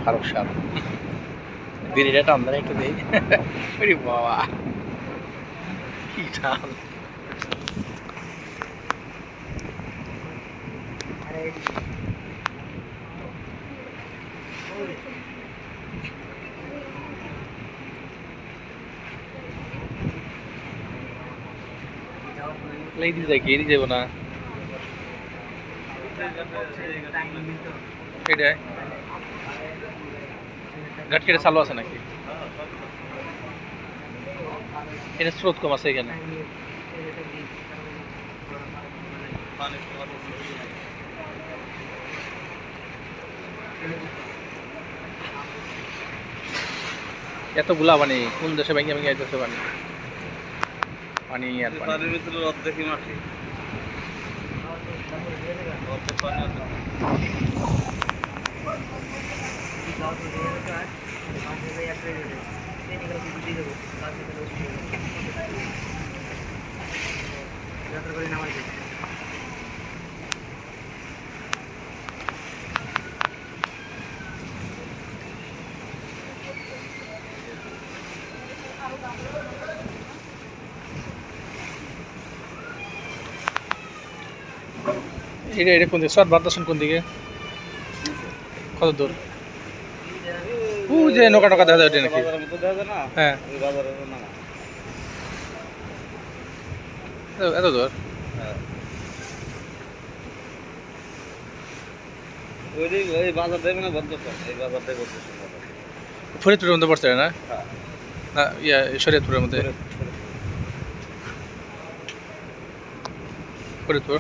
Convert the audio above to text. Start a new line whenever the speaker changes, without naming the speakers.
ফারুক সাহেব দিদিটা টান দেন একটু দেই আরে বাবা কি টান লেডি যায় কি এদিকে যাব না এটাই ঘাট কেটে চালু আছে নাকি এটা স্রোত কম আছে এখানে এতগুলা পানি কোন দেশে ভেঙে ভেঙে আইতেছে পানি পানি আর পানির ভিতরে অর্ধেকই মাটি এটা কোন দিকে সর বারদাসন কোন দিকে কত দূর ও যে নৌকা নৌকা দেখা যায় নাকি হ্যাঁ এত দূর ফরিদপুরের মধ্যে পড়ছে না ইয়া শরীয়তপুরের মধ্যে ফরিদপুর